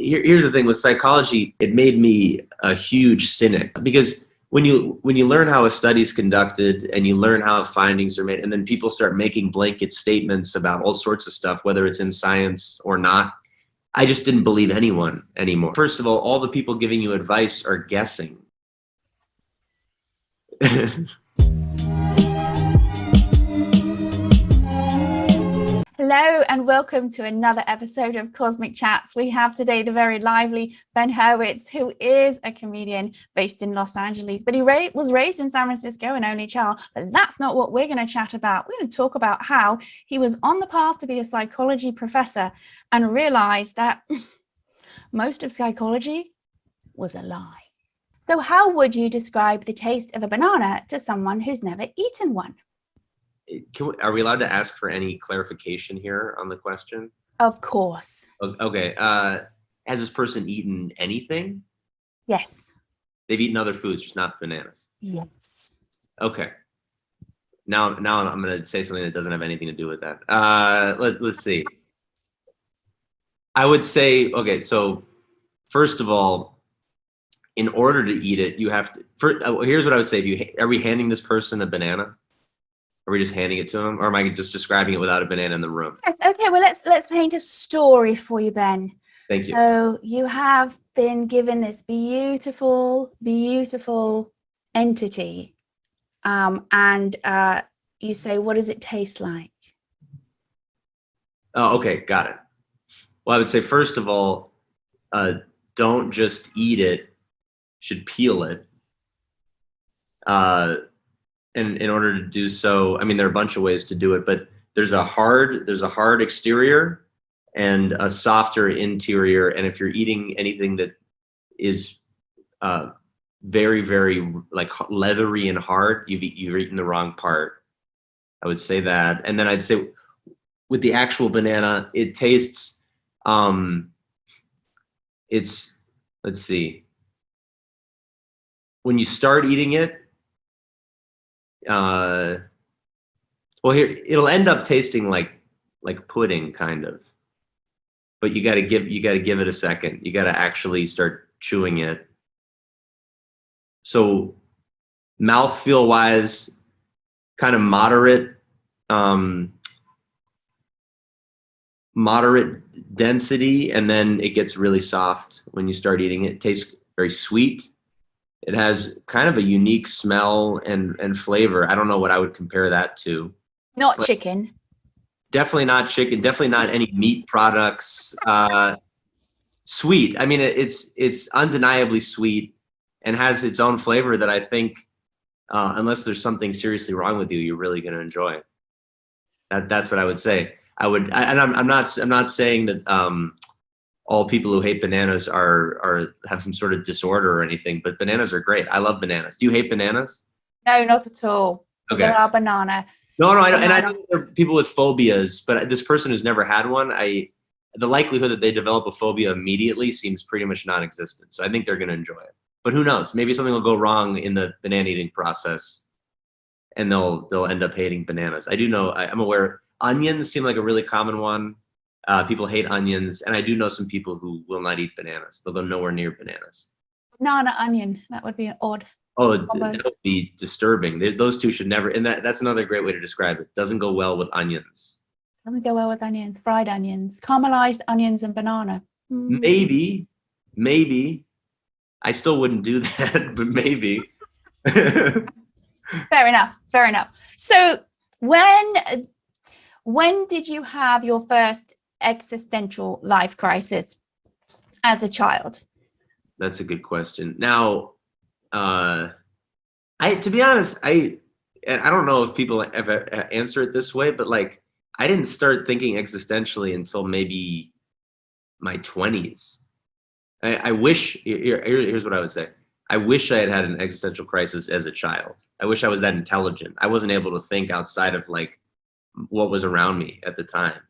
here's the thing with psychology, it made me a huge cynic, because when you learn how a study's conducted and you learn how findings are made, and then people start making blanket statements about all sorts of stuff, whether it's in science or not, I just didn't believe anyone anymore. First of all the people giving you advice are guessing. Hello and welcome to another episode of Cosmic Chats. We have today the very lively Ben Herwitz, who is a comedian based in Los Angeles, but he was raised in San Francisco, an only child. But that's not what we're going to chat about. We're going to talk about how he was on the path to be a psychology professor and realized that most of psychology was a lie. So how would you describe the taste of a banana to someone who's never eaten one? Are we allowed to ask for any clarification here on the question? Of course. Okay. Has this person eaten anything? Yes. They've eaten other foods, just not bananas. Yes. Okay. Now I'm going to say something that doesn't have anything to do with that. Let's see. I would say, okay, so first of all, in order to eat it, you have to. Here's what I would say: are we handing this person a banana? Are we just handing it to them, or am I just describing it without a banana in the room? Okay, well, let's paint a story for you, Ben. Thank you. So you have been given this beautiful, beautiful entity, and you say, what does it taste like? Oh, okay, got it. Well, I would say, first of all, don't just eat it, you should peel it. And in order to do so, I mean, there are a bunch of ways to do it, but there's a hard exterior and a softer interior. And if you're eating anything that is very, very like leathery and hard, you've eaten the wrong part. I would say that. And then I'd say with the actual banana, it tastes, let's see. When you start eating it, well, here it'll end up tasting like pudding, kind of. But you got to give it a second. You got to actually start chewing it. So, mouthfeel wise, kind of moderate density, and then it gets really soft when you start eating it. It tastes very sweet. It has kind of a unique smell and flavor. I don't know what I would compare that to. Not chicken. Definitely not chicken. Definitely not any meat products. Sweet. I mean, it's undeniably sweet and has its own flavor that I think, unless there's something seriously wrong with you, you're really going to enjoy. That's what I would say. I'm not saying that all people who hate bananas have some sort of disorder or anything, but bananas are great. I love bananas. Do you hate bananas? No, not at all. Okay. There are banana. No, I don't. And I know there are people with phobias, but this person who's never had one, the likelihood that they develop a phobia immediately seems pretty much non-existent. So I think they're going to enjoy it. But who knows? Maybe something will go wrong in the banana eating process, and they'll end up hating bananas. I do know. I'm aware onions seem like a really common one. People hate onions, and I do know some people who will not eat bananas. They'll go nowhere near bananas. Banana onion, that would be an odd. Oh, that would be disturbing. Those two should never, and that's another great way to describe it. Doesn't go well with onions. Doesn't go well with onions, fried onions, caramelized onions and banana. Maybe. I still wouldn't do that, but maybe. Fair enough. So when did you have your first existential life crisis as a child? That's a good question. Now, to be honest, I don't know if people ever answer it this way, but like, I didn't start thinking existentially until maybe my 20s. I wish, here's what I would say. I wish I had had an existential crisis as a child. I wish I was that intelligent. I wasn't able to think outside of like what was around me at the time.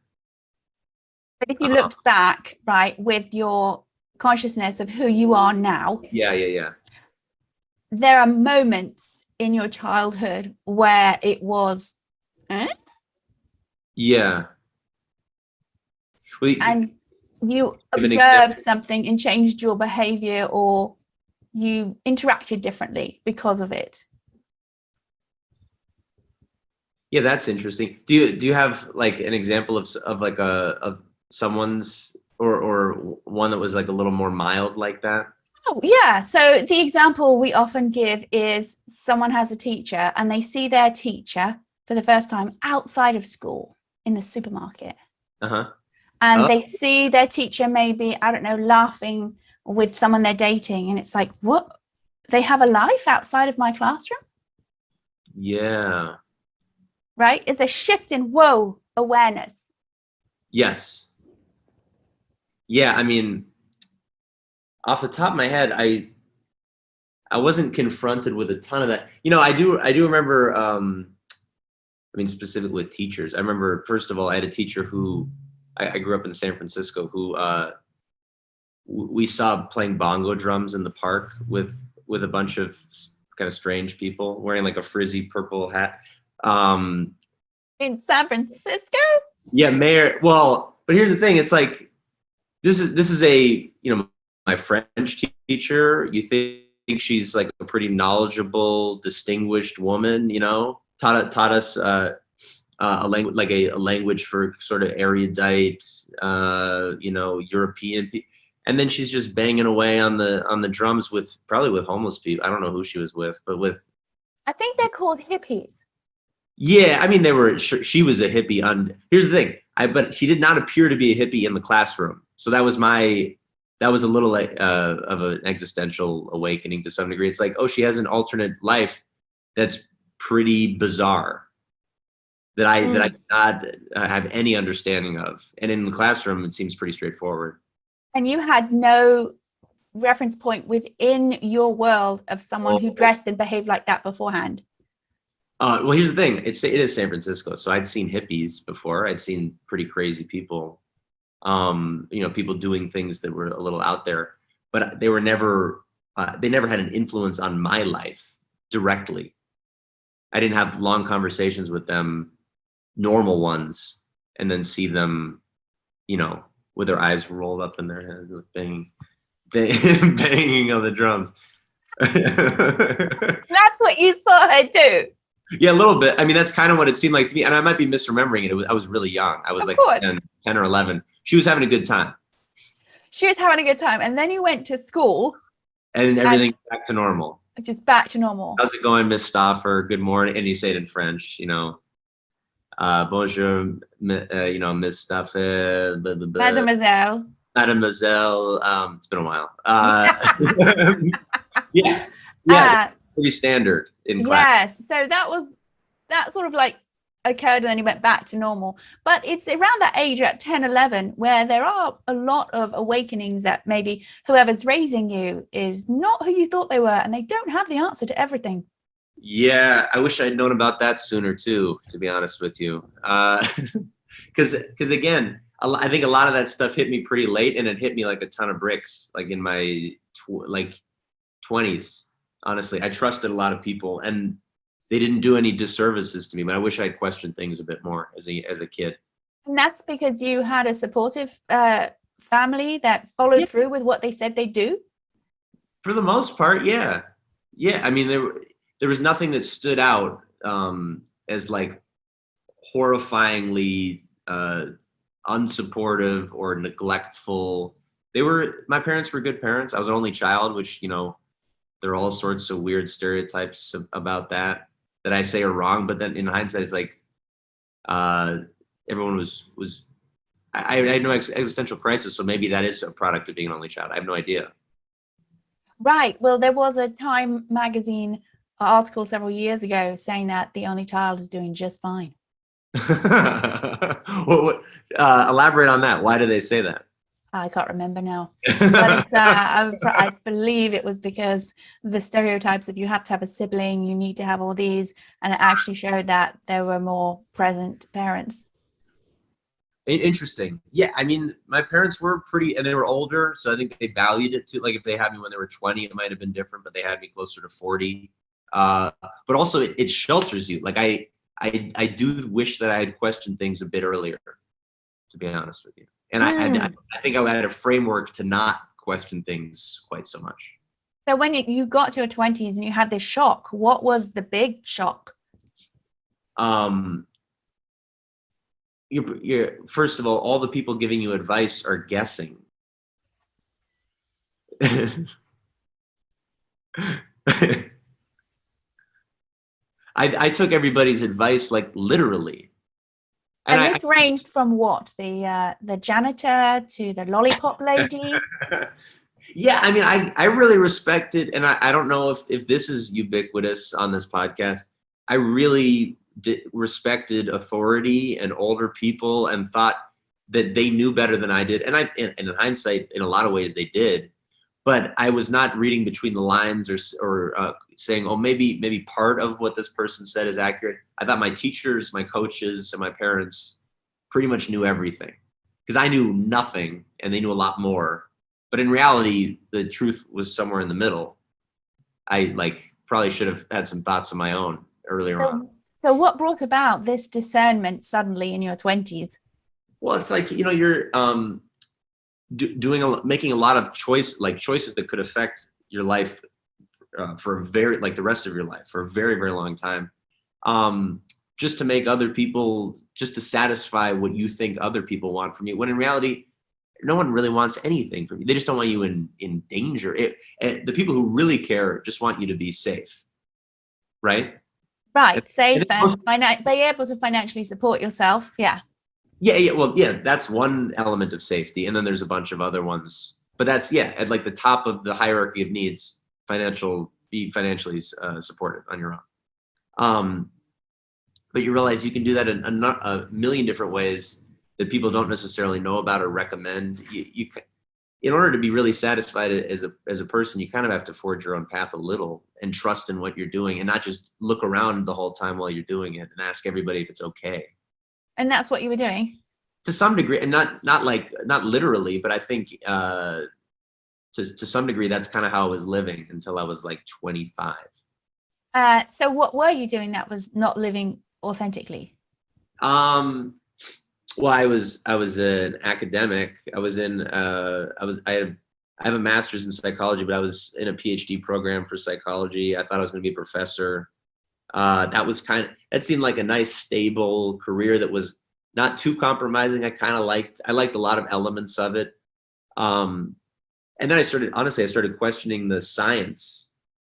But if you looked back, right, with your consciousness of who you are now. Yeah. There are moments in your childhood where it was, Yeah. Well, and you Give an observed example. something and changed your behavior, or you interacted differently because of it? Yeah, that's interesting. Do you have like an example of like of someone's or one that was like a little more mild like that? Oh, yeah. So the example we often give is someone has a teacher and they see their teacher for the first time outside of school in the supermarket. Uh-huh. And Oh, they see their teacher maybe, I don't know, laughing with someone they're dating. And it's like, what? They have a life outside of my classroom, yeah. right? It's a shift in, whoa, awareness. Yes. Yeah, I mean, off the top of my head, I wasn't confronted with a ton of that. You know, I do remember I mean, specifically with teachers. I remember, first of all, I had a teacher who I grew up in San Francisco who we saw playing bongo drums in the park with a bunch of kind of strange people wearing like a frizzy purple hat. In San Francisco? Yeah, mayor. Well, but here's the thing. It's like this is a, you know, my French teacher. You think she's like a pretty knowledgeable, distinguished woman, you know, taught us a language, like a language for sort of erudite, you know, European people. And then she's just banging away on the drums with probably with homeless people. I don't know who she was with, but with, I think they're called hippies. yeah, I mean, they were, she was a hippie. Here's the thing, but she did not appear to be a hippie in the classroom. So that was a little of an existential awakening to some degree. It's like, oh, she has an alternate life that's pretty bizarre that I do not have any understanding of. And in the classroom, it seems pretty straightforward. And you had no reference point within your world of someone who dressed and behaved like that beforehand. Well, here's the thing. It is San Francisco. So I'd seen hippies before. I'd seen pretty crazy people, you know, people doing things that were a little out there, but they never had an influence on my life directly. I didn't have long conversations with them, normal ones, and then see them, you know, with their eyes rolled up in their heads, banging on the drums. That's what you saw her do. Yeah, a little bit. I mean, that's kind of what it seemed like to me. And I might be misremembering it. I was really young. I was like 10 or 11. She was having a good time. She was having a good time. And then you went to school. And everything back to normal. Just back to normal. How's it going, Miss Stoffer? Good morning. And you say it in French, you know. Bonjour, you know, Miss Stoffer. Mademoiselle. Mademoiselle. It's been a while. Yeah. Pretty standard in class. Yes. So that sort of like occurred and then you went back to normal. But it's around that age at 10, 11, where there are a lot of awakenings that maybe whoever's raising you is not who you thought they were and they don't have the answer to everything. Yeah, I wish I'd known about that sooner too, to be honest with you. Because again, I think a lot of that stuff hit me pretty late, and it hit me like a ton of bricks, like in my 20s. Honestly, I trusted a lot of people, and they didn't do any disservices to me. But I wish I'd questioned things a bit more as a kid. And that's because you had a supportive family that followed through with what they said they'd do. For the most part, yeah. I mean, there was nothing that stood out as like horrifyingly unsupportive or neglectful. My parents were good parents. I was an only child, which, you know, there are all sorts of weird stereotypes about that I say are wrong. But then in hindsight, it's like everyone was. I had no existential crisis, so maybe that is a product of being an only child. I have no idea. Right. Well, there was a Time magazine article several years ago saying that the only child is doing just fine. Elaborate on that. Why do they say that? I can't remember now. But I believe it was because the stereotypes of you have to have a sibling, you need to have all these, and it actually showed that there were more present parents. Interesting. Yeah, I mean, my parents were pretty, and they were older, so I think they valued it too. Like if they had me when they were 20, it might have been different, but they had me closer to 40. But also it shelters you. Like I do wish that I had questioned things a bit earlier, to be honest with you. And I think I had a framework to not question things quite so much. So when you got to your 20s and you had this shock, what was the big shock? You're first of all the people giving you advice are guessing. I took everybody's advice like literally. And this ranged from what? The janitor to the lollipop lady? Yeah, I mean, I really respected, and I don't know if this is ubiquitous on this podcast. I really respected authority and older people and thought that they knew better than I did. And in hindsight, in a lot of ways, they did. But I was not reading between the lines or saying, oh, maybe part of what this person said is accurate. I thought my teachers, my coaches, and my parents pretty much knew everything because I knew nothing and they knew a lot more. But in reality, the truth was somewhere in the middle. I probably should have had some thoughts of my own earlier on. So what brought about this discernment suddenly in your 20s? Well, it's like, you're making a lot of choices that could affect your life for the rest of your life for a very, very long time. Just to make other people, just to satisfy what you think other people want from you. When in reality, no one really wants anything from you. They just don't want you in danger. The people who really care just want you to be safe, right? Right, safe and be able to financially support yourself. Yeah. Yeah. Well, yeah, that's one element of safety, and then there's a bunch of other ones. But that's at like the top of the hierarchy of needs. Be financially supported on your own. But you realize you can do that in a million different ways that people don't necessarily know about or recommend. In order to be really satisfied as a person, you kind of have to forge your own path a little and trust in what you're doing and not just look around the whole time while you're doing it and ask everybody if it's okay. And that's what you were doing? To some degree, and not literally, but I think to some degree, that's kind of how I was living until I was like 25. So what were you doing that was not living authentically? Well, I was an academic. I have a master's in psychology, but I was in a PhD program for psychology. I thought I was going to be a professor. That seemed like a nice, stable career that was not too compromising. I liked a lot of elements of it. And then I started questioning the science.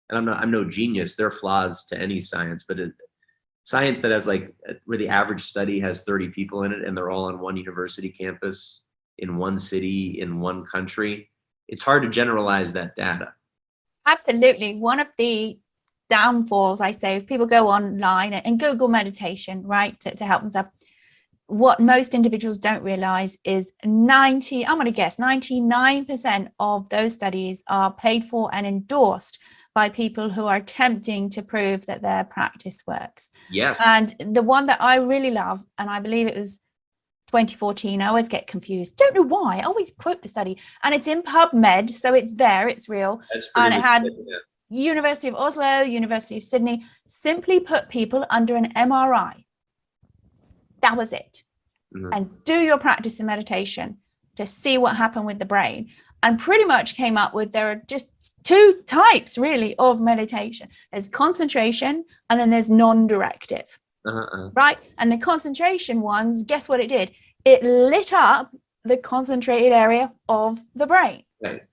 And I'm no genius. There are flaws to any science, but science that has where the average study has 30 people in it and they're all on one university campus in one city in one country. It's hard to generalize that data. Absolutely. One of the downfalls, I say, if people go online and Google meditation, right, to help themselves, what most individuals don't realize is 99% of those studies are paid for and endorsed by people who are attempting to prove that their practice works. Yes. And the one that I really love, and I believe it was 2014, I always get confused. Don't know why. I always quote the study. And it's in PubMed, so it's there, it's real. And it had University of Oslo, University of Sydney, simply put people under an MRI. That was it. Mm-hmm. And do your practice in meditation to see what happened with the brain. And pretty much came up with there are just two types really of meditation. There's concentration and then there's non-directive. Right? And the concentration ones, guess what it did? It lit up the concentrated area of the brain. Right.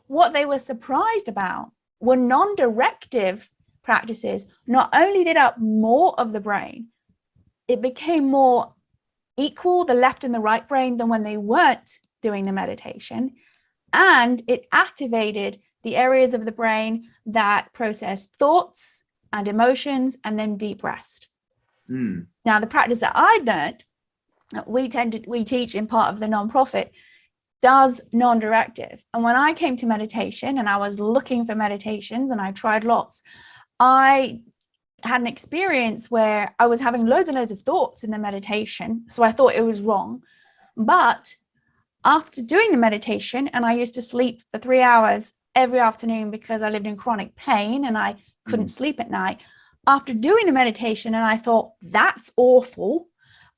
What they were surprised about were non-directive practices not only lit up more of the brain, it became more equal, the left and the right brain, than when they weren't doing the meditation. And it activated the areas of the brain that process thoughts and emotions and then deep rest. Now, the practice that I learned, we teach in part of the nonprofit, does non-directive. And when I came to meditation and I was looking for meditations and I tried lots, I had an experience where I was having loads and loads of thoughts in the meditation. So I thought it was wrong. But after doing the meditation, and I used to sleep for 3 hours every afternoon because I lived in chronic pain and I couldn't sleep at night. After doing the meditation, and I thought, that's awful,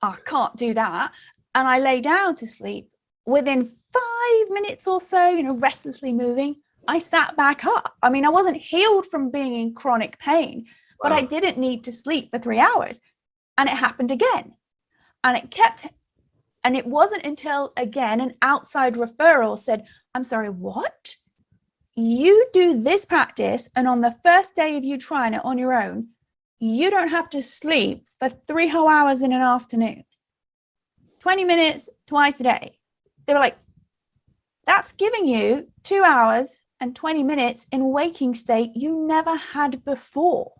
I can't do that, and I lay down to sleep, within 5 minutes or so, restlessly moving, I sat back up. I mean, I wasn't healed from being in chronic pain, but I didn't need to sleep for 3 hours. And it happened again. And it wasn't until, again, an outside referral said, I'm sorry, what? You do this practice, and on the first day of you trying it on your own, you don't have to sleep for 3 whole hours in an afternoon. 20 minutes twice a day. They were like, that's giving you 2 hours and 20 minutes in waking state you never had before.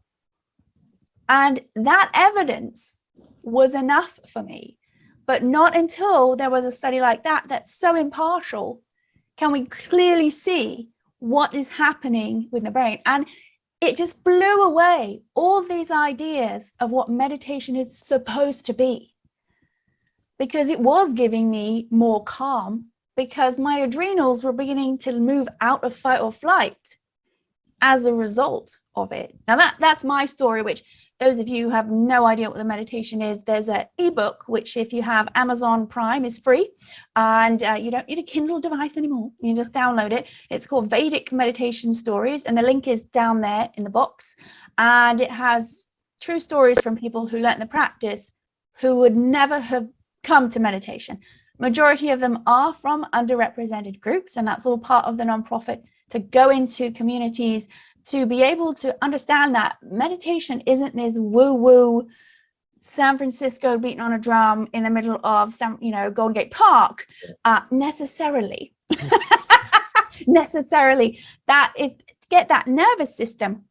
And that evidence was enough for me. But not until there was a study like that that's so impartial can we clearly see what is happening with the brain. And it just blew away all these ideas of what meditation is supposed to be, because it was giving me more calm, because my adrenals were beginning to move out of fight or flight as a result of it. Now that's my story, which those of you who have no idea what the meditation is, there's an ebook, which if you have Amazon Prime is free, and you don't need a Kindle device anymore. You just download it. It's called Vedic Meditation Stories, and the link is down there in the box. And it has true stories from people who learnt the practice who would never have come to meditation. Majority of them are from underrepresented groups, and that's all part of the nonprofit, to go into communities to be able to understand that meditation isn't this woo-woo San Francisco beating on a drum in the middle of Golden Gate Park, necessarily. Necessarily. That is to get that nervous system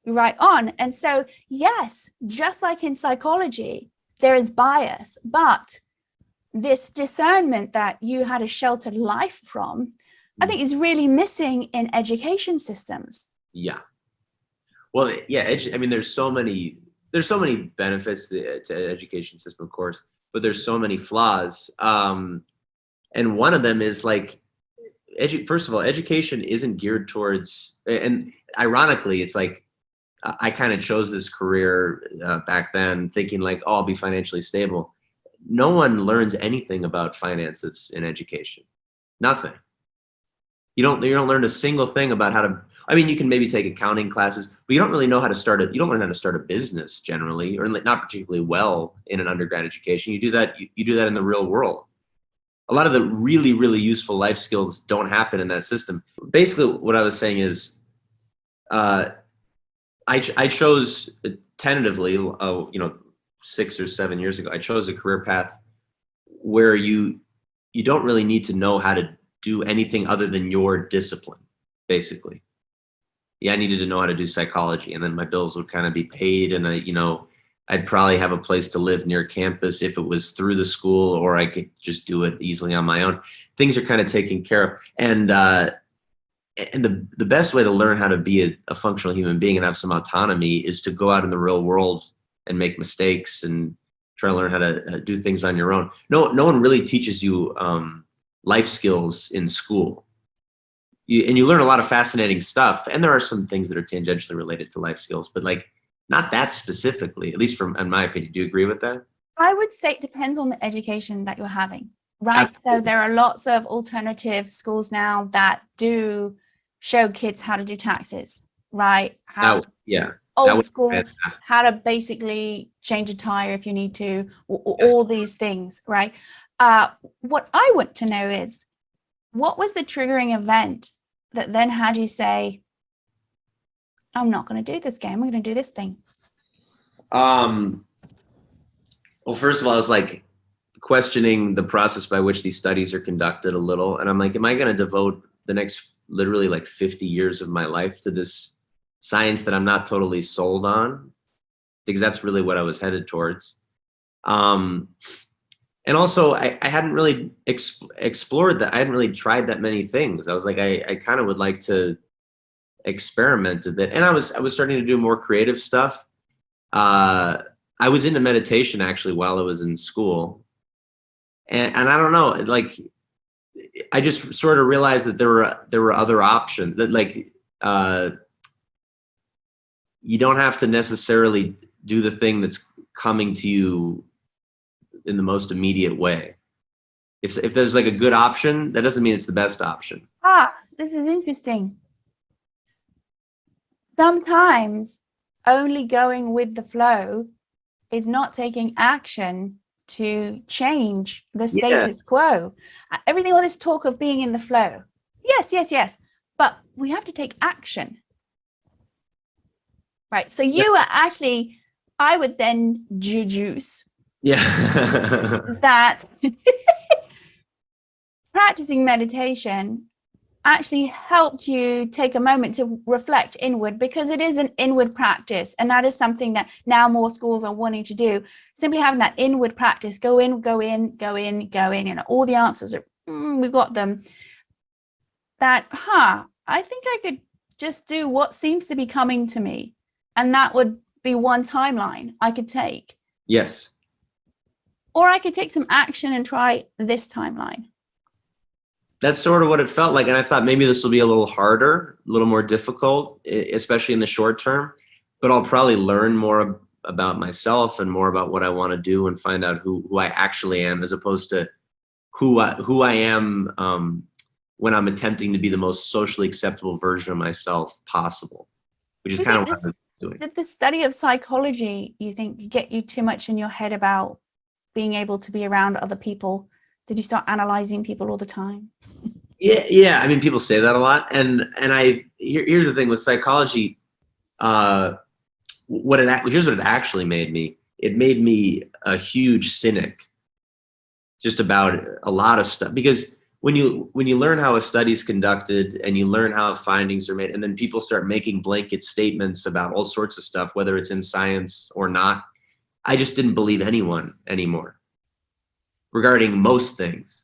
right on. And so, yes, just like in psychology, there is bias, but this discernment that you had a sheltered life from, I think, is really missing in education systems. Yeah. Well, yeah. I mean, there's so many benefits to the education system, of course, but there's so many flaws. And one of them is like, first of all, education isn't geared towards, and ironically, it's like, I kind of chose this career back then thinking like, oh, I'll be financially stable. No one learns anything about finances in education. Nothing. You don't learn a single thing about how to, I mean, you can maybe take accounting classes, but you don't really know how to you don't learn how to start a business generally, or not particularly well in an undergrad education. You do that in the real world. A lot of the really, really useful life skills don't happen in that system. Basically, what I was saying is, I chose tentatively, 6 or 7 years ago, I chose a career path where you don't really need to know how to do anything other than your discipline, basically. Yeah, I needed to know how to do psychology, and then my bills would kind of be paid, and I'd probably have a place to live near campus if it was through the school, or I could just do it easily on my own. Things are kind of taken care of. And the best way to learn how to be a functional human being and have some autonomy is to go out in the real world and make mistakes and try to learn how to do things on your own. No one really teaches you life skills in school. You learn a lot of fascinating stuff, and there are some things that are tangentially related to life skills, but like not that specifically, at least in my opinion. Do you agree with that? I would say it depends on the education that you're having, right? Absolutely. So there are lots of alternative schools now that do show kids how to do taxes, right? Old school, how to basically change a tire if you need to, all these things, right? What I want to know is, what was the triggering event that then had you say, I'm not going to do this game, I'm going to do this thing? Well, first of all, I was like questioning the process by which these studies are conducted a little. And I'm like, am I going to devote the next literally like 50 years of my life to this science that I'm not totally sold on? Because that's really what I was headed towards. And also, I hadn't really explored that. I hadn't really tried that many things. I was like, I kind of would like to experiment a bit. And I was starting to do more creative stuff. I was into meditation actually while I was in school. And I don't know, like, I just sort of realized that there were other options, that like, you don't have to necessarily do the thing that's coming to you in the most immediate way. If there's like a good option, that doesn't mean it's the best option. This is interesting. Sometimes only going with the flow is not taking action to change the status quo. Everything, all this talk of being in the flow. Yes. But we have to take action. Right. So you are actually, I would then deduce that practicing meditation actually helped you take a moment to reflect inward, because it is an inward practice, and that is something that now more schools are wanting to do. Simply having that inward practice, go in, and all the answers are we've got them. That I think I could just do what seems to be coming to me, and that would be one timeline I could take. Yes. Or I could take some action and try this timeline. That's sort of what it felt like. And I thought maybe this will be a little harder, a little more difficult, especially in the short term, but I'll probably learn more about myself and more about what I want to do and find out who I actually am, as opposed to who I am when I'm attempting to be the most socially acceptable version of myself possible, which is kind of what I'm doing. Did the study of psychology, you think, get you too much in your head about being able to be around other people? Did you start analyzing people all the time? Yeah. I mean, people say that a lot, and here's the thing with psychology. Here's what it actually made me. It made me a huge cynic, just about a lot of stuff. Because when you learn how a study's conducted and you learn how findings are made, and then people start making blanket statements about all sorts of stuff, whether it's in science or not, I just didn't believe anyone anymore regarding most things.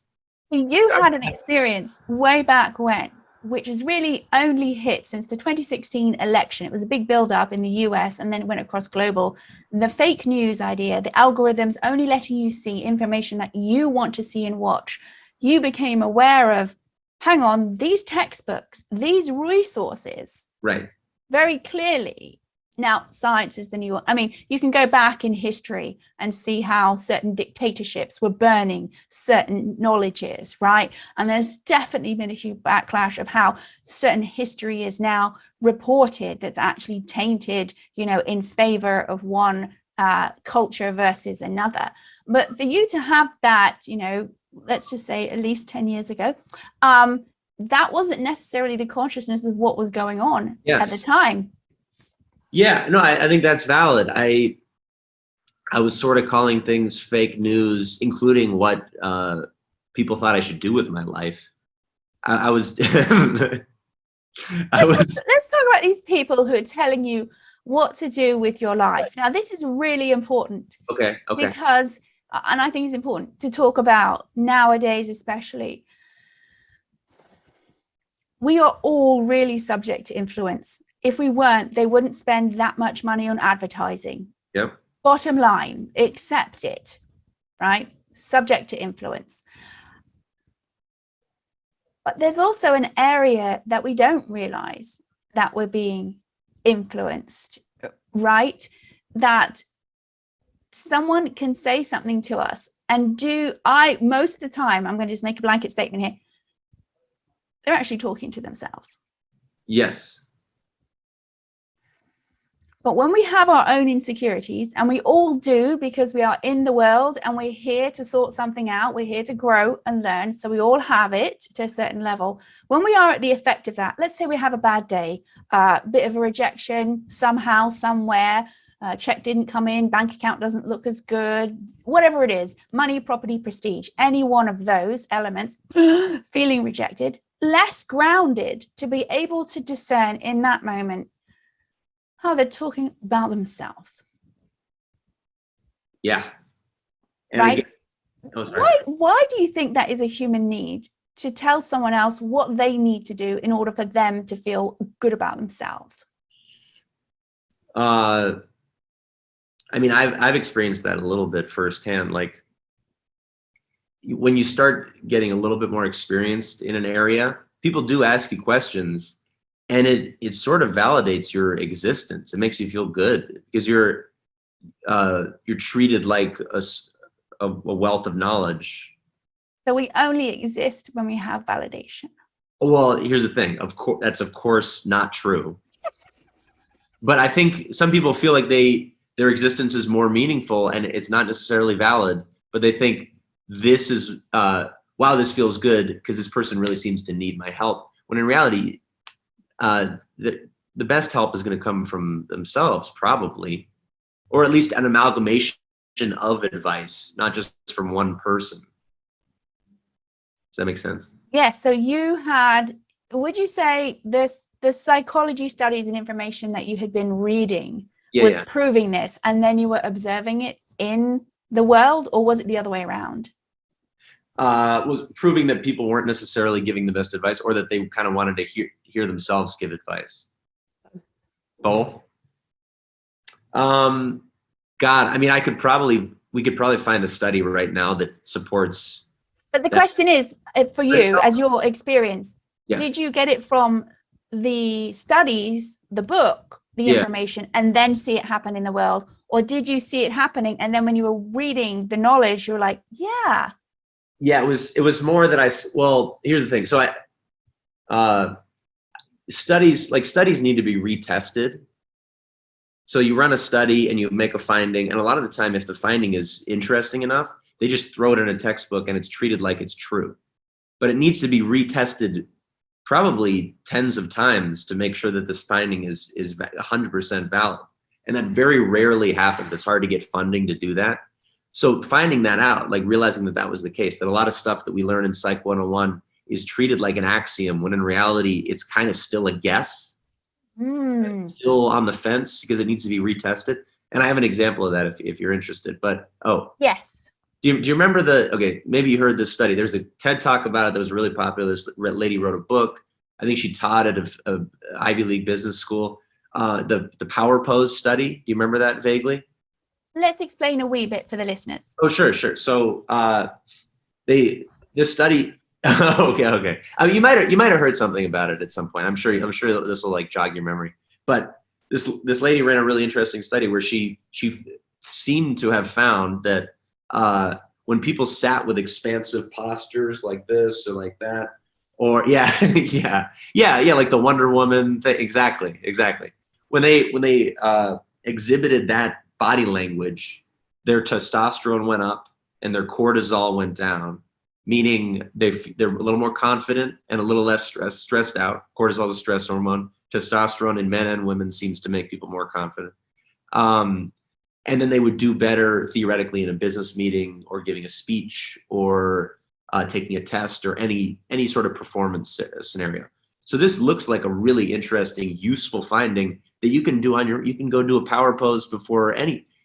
So you had an experience way back when, which has really only hit since the 2016 election. It was a big build-up in the US, and then it went across global. The fake news idea, the algorithms only letting you see information that you want to see and watch. You became aware of, hang on, these textbooks, these resources, right, very clearly. Now, science is the new one. I mean, you can go back in history and see how certain dictatorships were burning certain knowledges, right? And there's definitely been a huge backlash of how certain history is now reported that's actually tainted, in favor of one culture versus another. But for you to have that, let's just say at least 10 years ago, that wasn't necessarily the consciousness of what was going on at the time. Yeah, no, I think that's valid. I was sort of calling things fake news, including what people thought I should do with my life. I was. Let's talk about these people who are telling you what to do with your life. Now, this is really important. Okay. Because, and I think it's important to talk about nowadays, especially. We are all really subject to influence. If we weren't, they wouldn't spend that much money on advertising. Yep. Bottom line, accept it, right? Subject to influence. But there's also an area that we don't realize that we're being influenced, right? That someone can say something to us and most of the time, I'm going to just make a blanket statement here, they're actually talking to themselves. Yes. But when we have our own insecurities, and we all do, because we are in the world and we're here to sort something out, we're here to grow and learn, so we all have it to a certain level. When we are at the effect of that, let's say we have a bad day, bit of a rejection somehow, somewhere, check didn't come in, bank account doesn't look as good, whatever it is, money, property, prestige, any one of those elements, feeling rejected, less grounded to be able to discern in that moment how they're talking about themselves. Yeah. And right? Again, why do you think that is a human need, to tell someone else what they need to do in order for them to feel good about themselves? I mean, I've experienced that a little bit firsthand. Like, when you start getting a little bit more experienced in an area, people do ask you questions, and it sort of validates your existence. It makes you feel good because you're treated like a wealth of knowledge, So we only exist when we have validation. Well, here's the thing. Of course, that's of course not true. But I think some people feel like their existence is more meaningful and it's not necessarily valid, but they think this is, wow, this feels good because this person really seems to need my help. When in reality, the best help is going to come from themselves, probably, or at least an amalgamation of advice, not just from one person. Does that make sense? Yeah. So you had, would you say the psychology studies and information that you had been reading was proving this, and then you were observing it in the world, or was it the other way around? Was proving that people weren't necessarily giving the best advice, or that they kind of wanted to hear themselves give advice. Both. God, I mean, we could probably find a study right now that supports. But the question is, for you, as your experience, did you get it from the studies, the book, the information, and then see it happen in the world? Or did you see it happening, and then when you were reading the knowledge, you were like, yeah. Yeah, it was more that well, here's the thing. So studies need to be retested. So you run a study and you make a finding, and a lot of the time, if the finding is interesting enough, they just throw it in a textbook and it's treated like it's true. But it needs to be retested probably tens of times to make sure that this finding is 100% valid. And that very rarely happens. It's hard to get funding to do that. So finding that out, like realizing that was the case, that a lot of stuff that we learn in Psych 101 is treated like an axiom, when in reality, it's kind of still a guess. Still on the fence because it needs to be retested. And I have an example of that if you're interested. But yes. Do you remember maybe you heard this study. There's a TED Talk about it that was really popular. This lady wrote a book. I think she taught at a Ivy League business school. The power pose study. Do you remember that vaguely? Let's explain a wee bit for the listeners. Oh, sure. So this study. Okay. You might have heard something about it at some point. I'm sure this will like jog your memory. But this lady ran a really interesting study where she seemed to have found that when people sat with expansive postures like this or like that, or like the Wonder Woman thing, exactly. When they exhibited that body language, their testosterone went up and their cortisol went down, meaning they're a little more confident and a little less stressed out. Cortisol is a stress hormone. Testosterone in men and women seems to make people more confident. And then they would do better theoretically in a business meeting or giving a speech or taking a test or any sort of performance scenario. So this looks like a really interesting, useful finding that you can do you can go do a power pose before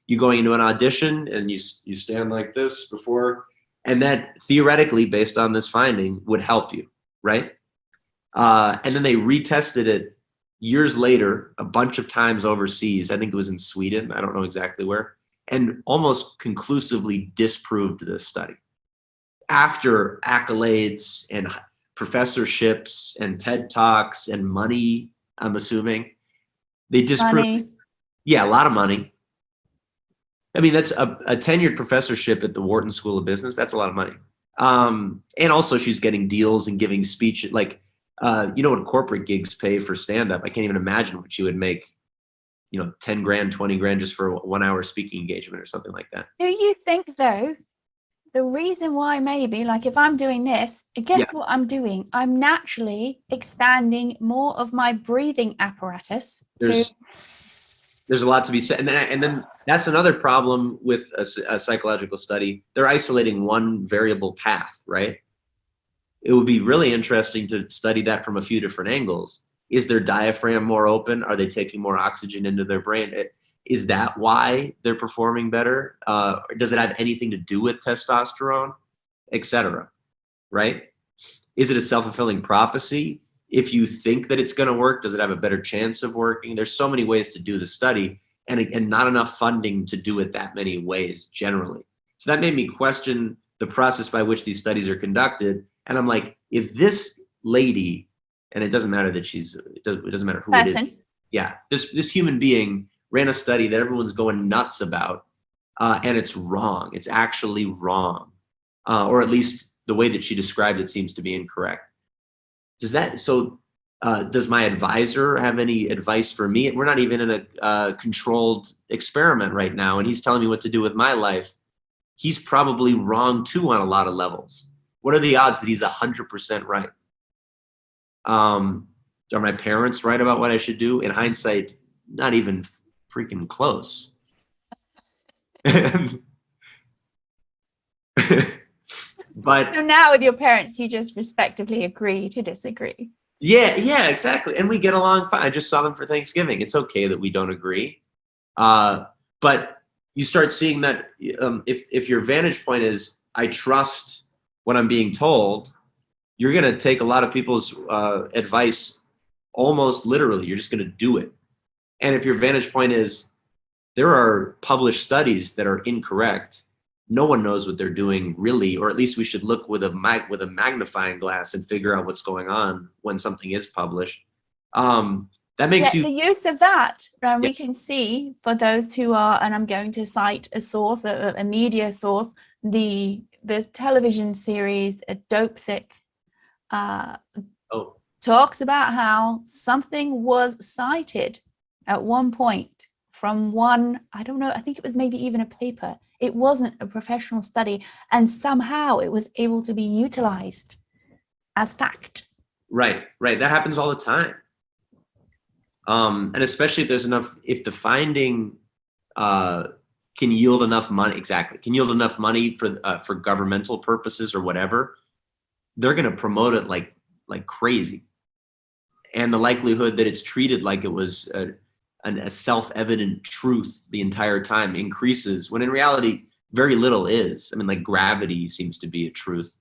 you going into an audition and you stand like this before, and that theoretically, based on this finding, would help you, right? And then they retested it years later, a bunch of times overseas. I think it was in Sweden. I don't know exactly where, and almost conclusively disproved this study. After accolades and professorships and TED Talks and money, I'm assuming, they disproved. Money. Yeah, a lot of money. I mean, that's a tenured professorship at the Wharton School of Business. That's a lot of money. And also she's getting deals and giving speech. Like, you know what corporate gigs pay for stand-up? I can't even imagine what you would make, 10 grand, 20 grand just for a 1 hour speaking engagement or something like that. Do you think though, the reason why maybe, like if I'm doing this, guess what I'm doing? I'm naturally expanding more of my breathing apparatus. There's a lot to be said. And then that's another problem with a psychological study. They're isolating one variable path, right? It would be really interesting to study that from a few different angles. Is their diaphragm more open? Are they taking more oxygen into their brain? Is that why they're performing better? Does it have anything to do with testosterone, et cetera, right? Is it a self-fulfilling prophecy? If you think that it's going to work, does it have a better chance of working? There's so many ways to do the study and not enough funding to do it that many ways generally. So that made me question the process by which these studies are conducted. And I'm like, if this lady, and it doesn't matter that it doesn't matter who it is. Yeah, this human being ran a study that everyone's going nuts about, and it's wrong. It's actually wrong. Or at least the way that she described it seems to be incorrect. Does my advisor have any advice for me? We're not even in a controlled experiment right now, and he's telling me what to do with my life. He's probably wrong too on a lot of levels. What are the odds that he's 100% right? Are my parents right about what I should do? In hindsight, not even freaking close. But so now with your parents, you just respectively agree to disagree. Yeah, exactly. And we get along fine. I just saw them for Thanksgiving. It's okay that we don't agree. But you start seeing that if your vantage point is, I trust what I'm being told, you're going to take a lot of people's advice almost literally. You're just going to do it. And if your vantage point is, there are published studies that are incorrect, no one knows what they're doing really, or at least we should look with a magnifying glass and figure out what's going on when something is published. That makes the use of that, we can see for those who are, and I'm going to cite a source, a media source, the television series Dopesick talks about how something was cited at one point from one, I don't know, I think it was maybe even a paper. It wasn't a professional study, and somehow it was able to be utilized as fact. Right. That happens all the time. And especially if the finding can yield enough money, can yield enough money for governmental purposes or whatever, they're going to promote it like crazy. And the likelihood that it's treated like it was a self-evident truth the entire time increases, when in reality very little is. I mean, like gravity seems to be a truth,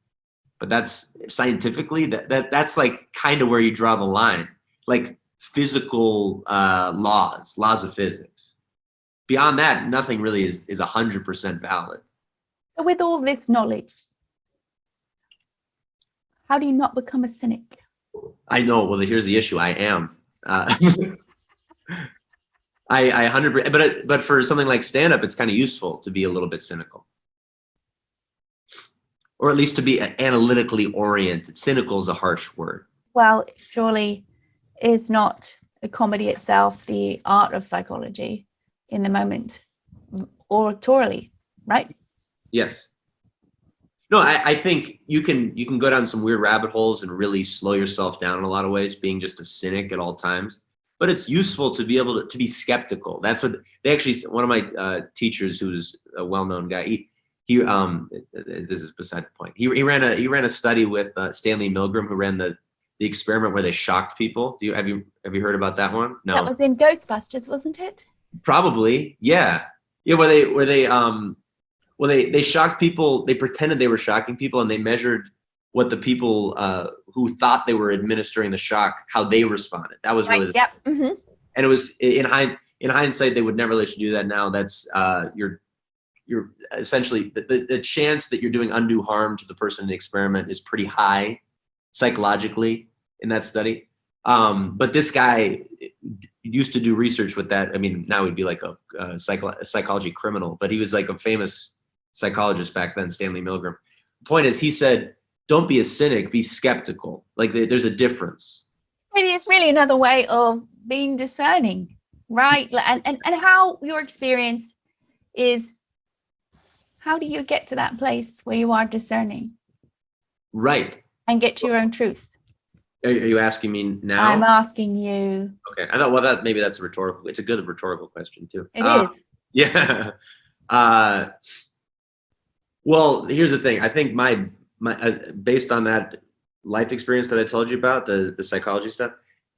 but that's scientifically that's like kind of where you draw the line, like physical laws of physics. Beyond that, nothing really is 100% valid. So with all this knowledge, how do you not become a cynic? I know. Well, here's the issue. I am. I 100%, but for something like stand-up, it's kind of useful to be a little bit cynical, or at least to be analytically oriented. Cynical is a harsh word. Well, surely is not a comedy itself the art of psychology in the moment, oratorily, right? Yes. No, I think you can go down some weird rabbit holes and really slow yourself down in a lot of ways, being just a cynic at all times. But it's useful to be able to be skeptical. That's what they actually, one of my teachers, who's a well-known guy, he this is beside the point. He ran a study with Stanley Milgram, who ran the experiment where they shocked people. Have you heard about that one? No. That was in Ghostbusters, wasn't it? Probably, yeah. Yeah, where they shocked people. They pretended they were shocking people, and they measured what the people who thought they were administering the shock, how they responded. That was really and it was in hindsight, they would never let you do that now. That's you're essentially the chance that you're doing undue harm to the person in the experiment is pretty high psychologically in that study. But this guy used to do research with that. I mean, now he'd be like a psychology criminal, but he was like a famous psychologist back then, Stanley Milgram. The point is, he said, don't be a cynic, be skeptical. Like there's a difference. I mean, it's really another way of being discerning, right? And how your experience is, how do you get to that place where you are discerning? Right. And get to your own truth. Are you asking me now? I'm asking you. Okay. I thought, well, maybe that's it's a good rhetorical question too. It is. Yeah. Well, here's the thing. I think my based on that life experience that I told you about, the psychology stuff,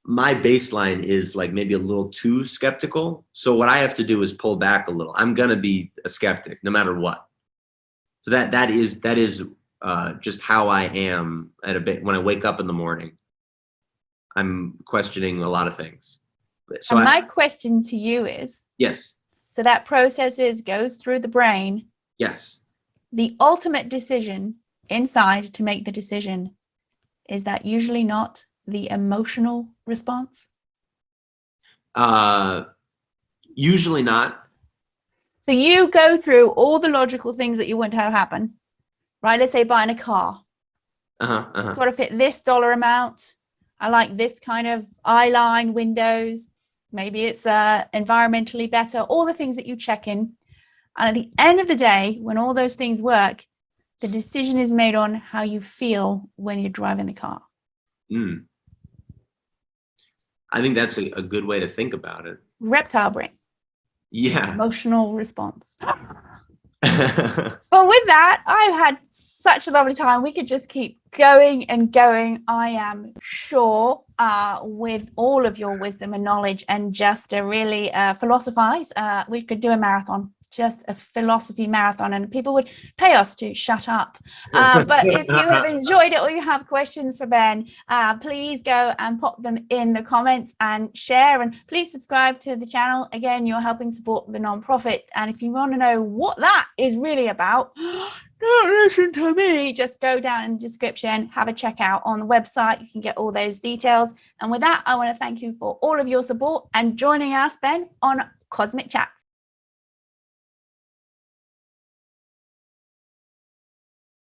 my baseline is like maybe a little too skeptical. So what I have to do is pull back a little. I'm gonna be a skeptic no matter what. So that is just how I am when I wake up in the morning. I'm questioning a lot of things. So my question to you is, yes. So that process goes through the brain. Yes. The ultimate decision inside to make the decision, is that usually not the emotional response? Usually not. So you go through all the logical things that you want to have happen, right? Let's say buying a car. It's got to fit this dollar amount. I like this kind of eye line, windows. Maybe it's environmentally better, all the things that you check in. And at the end of the day, when all those things work, the decision is made on how you feel when you're driving the car. I think that's a good way to think about it. Reptile brain. Yeah. Emotional response. But with that, I've had such a lovely time. We could just keep going and going. I am sure with all of your wisdom and knowledge and just to really philosophize, we could do a marathon, just a philosophy marathon, and people would pay us to shut up. But if you have enjoyed it or you have questions for Ben, please go and pop them in the comments and share, and please subscribe to the channel. Again, you're helping support the nonprofit, and if you want to know what that is really about, don't listen to me, just go down in the description, have a check out on the website. You can get all those details. And with that, I want to thank you for all of your support and joining us, Ben, on Cosmic Chats.